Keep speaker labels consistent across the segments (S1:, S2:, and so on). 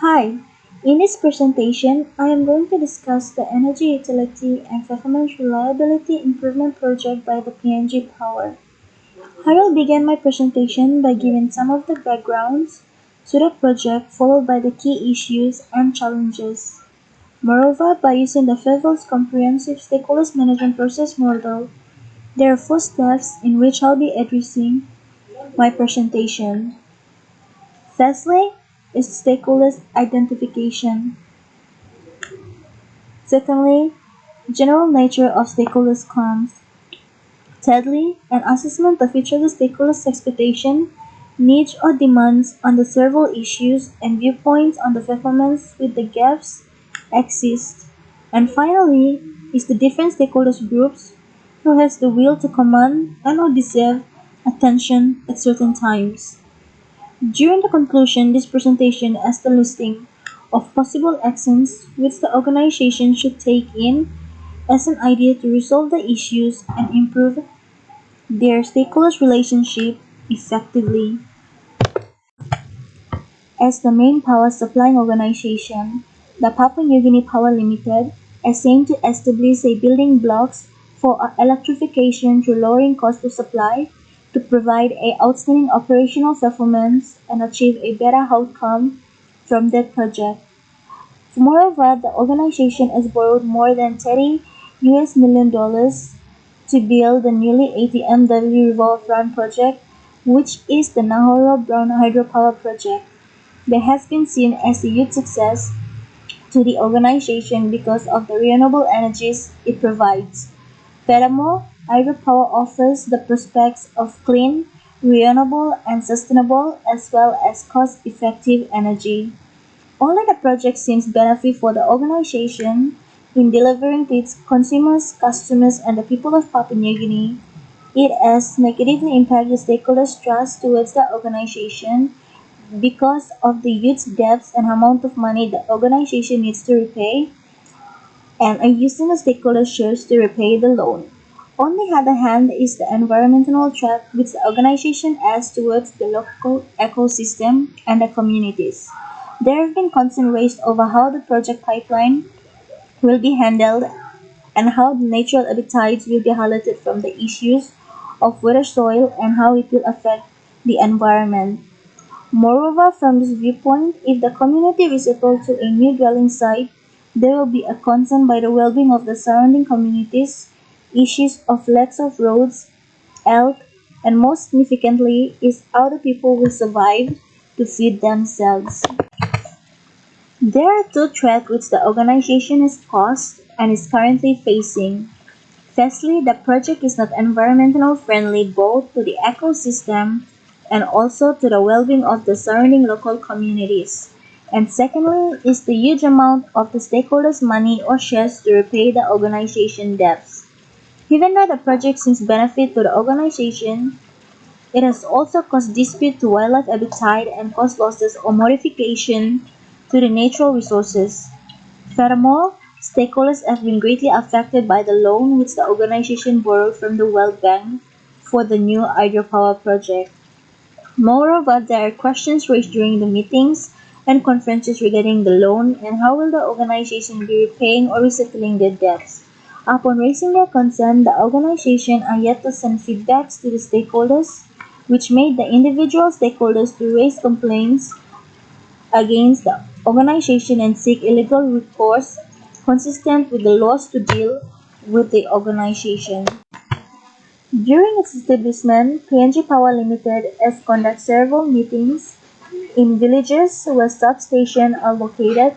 S1: Hi, in this presentation, I am going to discuss the Energy Utility and Performance Reliability Improvement Project by the PNG Power. I will begin my presentation by giving some of the backgrounds to the project followed by the key issues and challenges. Moreover, by using the FEVEL's comprehensive stakeholders management process model, there are four steps in which I'll be addressing my presentation. Firstly is stakeholders identification. Secondly, general nature of stakeholders' claims. Thirdly, an assessment of each of the stakeholders' expectation, needs or demands on the several issues and viewpoints on the performance with the gaps exist. And finally, is the different stakeholders groups who has the will to command and or deserve attention at certain times. During the conclusion, this presentation has the listing of possible actions which the organization should take in as an idea to resolve the issues and improve their stakeholders' relationship effectively. As the main power supplying organization, the Papua New Guinea Power Limited is aimed to establish a building blocks for electrification through lowering cost of supply to provide a outstanding operational performance and achieve a better outcome from that project. Moreover, the organization has borrowed more than 30 US million dollars to build the newly ATMW Revolve Run project, which is the Nahoro Brown Hydropower project. That has been seen as a huge success to the organization because of the renewable energies it provides. Furthermore, hydropower offers the prospects of clean, renewable, and sustainable as well as cost-effective energy. Only the project seems benefit for the organization in delivering to its consumers, customers, and the people of Papua New Guinea. It has negatively impacted the stakeholders' trust towards the organization because of the huge debts and amount of money the organization needs to repay and are using the stakeholder shares to repay the loan. On the other hand is the environmental threat which the organization has towards the local ecosystem and the communities. There have been concerns raised over how the project pipeline will be handled and how the natural habitats will be highlighted from the issues of water soil and how it will affect the environment. Moreover, from this viewpoint, if the community resettles to a new dwelling site, there will be a concern by the well-being of the surrounding communities, issues of lacks of roads, health, and most significantly is how the people will survive to feed themselves. There are two threats which the organization has caused and is currently facing. Firstly, the project is not environmentally friendly both to the ecosystem and also to the well-being of the surrounding local communities. And secondly, is the huge amount of the stakeholders' money or shares to repay the organization debts. Even though the project seems benefit to the organization, it has also caused dispute to wildlife habitat and caused losses or modification to the natural resources. Furthermore, stakeholders have been greatly affected by the loan which the organization borrowed from the World Bank for the new hydropower project. Moreover, there are questions raised during the meetings and conferences regarding the loan and how will the organization be repaying or resettling their debts. Upon raising their concern, the organization are yet to send feedbacks to the stakeholders, which made the individual stakeholders to raise complaints against the organization and seek illegal recourse consistent with the laws to deal with the organization. During its establishment, PNG Power Limited has conducted several meetings in villages where substations are located,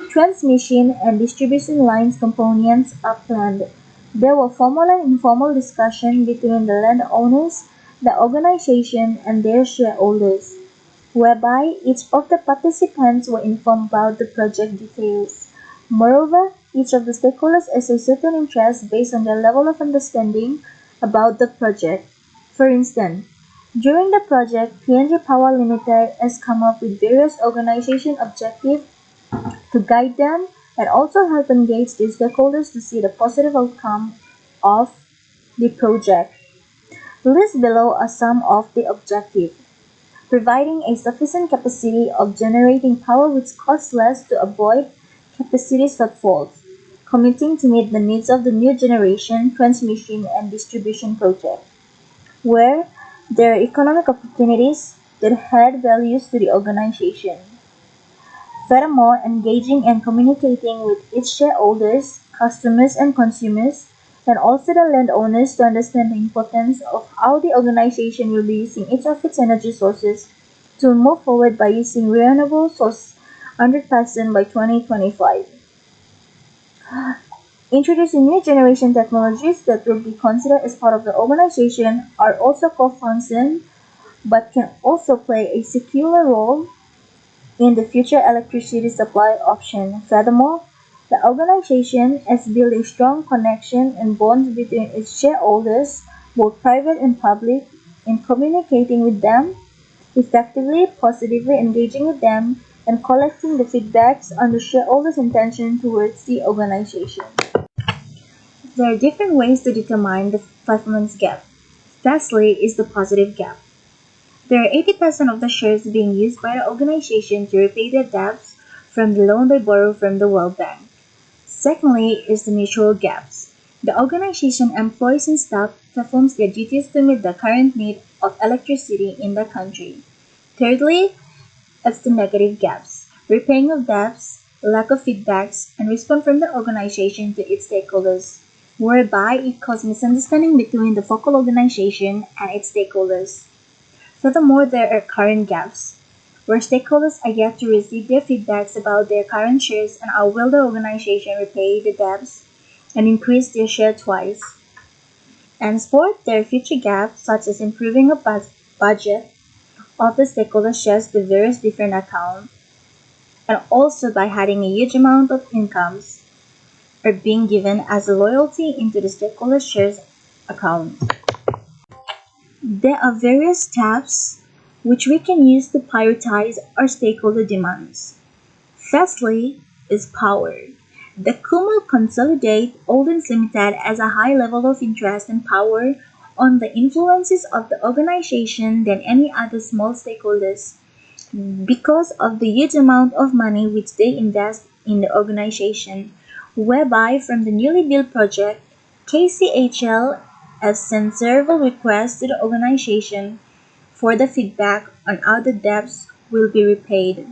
S1: transmission and distribution lines components are planned. There were formal and informal discussions between the landowners, the organization, and their shareholders, whereby each of the participants were informed about the project details. Moreover, each of the stakeholders has a certain interest based on their level of understanding about the project. For instance, during the project, PNG Power Limited has come up with various organization objectives to guide them and also help engage the stakeholders to see the positive outcome of the project. List below are some of the objectives. providing a sufficient capacity of generating power which costs less to avoid capacity shortfalls, committing to meet the needs of the new generation transmission and distribution project, where there are economic opportunities that add values to the organization. Furthermore, engaging and communicating with its shareholders, customers, and consumers, and also the landowners to understand the importance of how the organization will be using each of its energy sources to move forward by using renewable source 100% by 2025. Introducing new generation technologies that will be considered as part of the organization are also co-functional but can also play a secular role in the future electricity supply option. Furthermore, the organization has built a strong connection and bonds between its shareholders, both private and public, in communicating with them, effectively, positively engaging with them, and collecting the feedbacks on the shareholders' intention towards the organization. There are different ways to determine the performance gap. Firstly is the positive gap. There are 80% of the shares being used by the organization to repay their debts from the loan they borrow from the World Bank. Secondly is the mutual gaps. The organization employs and staff performs their duties to meet the current need of electricity in the country. Thirdly, it's the negative gaps. Repaying of debts, lack of feedbacks, and response from the organization to its stakeholders, whereby it causes misunderstanding between the focal organization and its stakeholders. Furthermore, there are current gaps, where stakeholders are yet to receive their feedbacks about their current shares and how will the organization repay the debts and increase their share twice. And fourth, there are future gaps such as improving a budget of the stakeholder shares to various different accounts and also by adding a huge amount of incomes are being given as a loyalty into the stakeholder shares account. There are various steps which we can use to prioritize our stakeholder demands. Firstly is power. The Kumul Consolidate Holdings Limited has a high level of interest and power on the influences of the organization than any other small stakeholders because of the huge amount of money which they invest in the organization, whereby from the newly built project, KCHL has sent several requests to the organization for the feedback on how the debts will be repaid.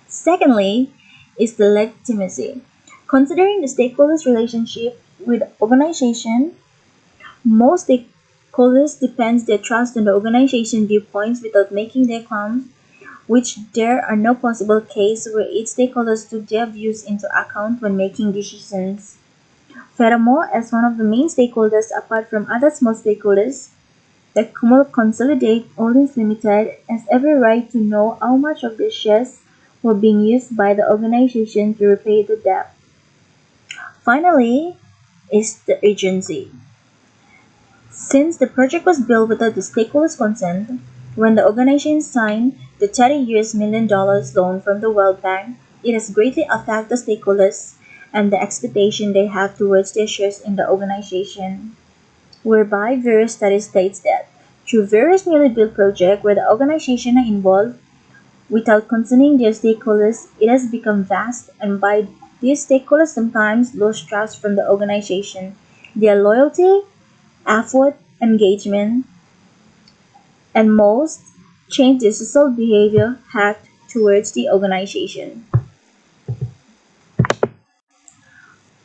S1: Secondly is the legitimacy. Considering the stakeholders' relationship with the organization, most stakeholders depend their trust on the organization viewpoints without making their claims, which there are no possible cases where each stakeholders took their views into account when making decisions. Furthermore, as one of the main stakeholders apart from other small stakeholders, the Kumul Consolidate Holdings Limited has every right to know how much of their shares were being used by the organization to repay the debt. Finally, is the urgency. Since the project was built without the stakeholders' consent, when the organization signed the $30 million loan from the World Bank, it has greatly affected the stakeholders and the expectation they have towards their shares in the organization, whereby various studies states that through various newly built projects where the organization are involved, without consulting their stakeholders, it has become vast, and by these stakeholders sometimes lose trust from the organization, their loyalty, effort, engagement, and most change their social behavior act towards the organization.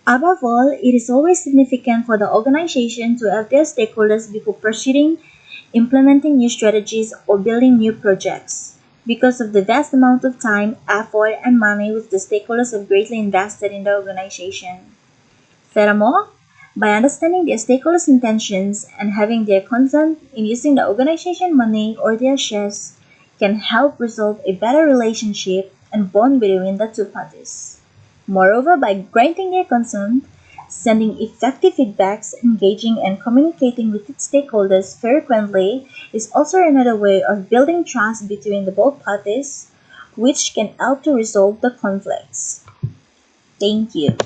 S1: Above all, it is always significant for the organization to have their stakeholders before proceeding, implementing new strategies, or building new projects, because of the vast amount of time, effort, and money which the stakeholders have greatly invested in the organization. Furthermore, by understanding their stakeholders' intentions and having their consent in using the organization money or their shares can help resolve a better relationship and bond between the two parties. Moreover, by granting their consent, sending effective feedbacks, engaging and communicating with its stakeholders frequently is also another way of building trust between the both parties, which can help to resolve the conflicts. Thank you.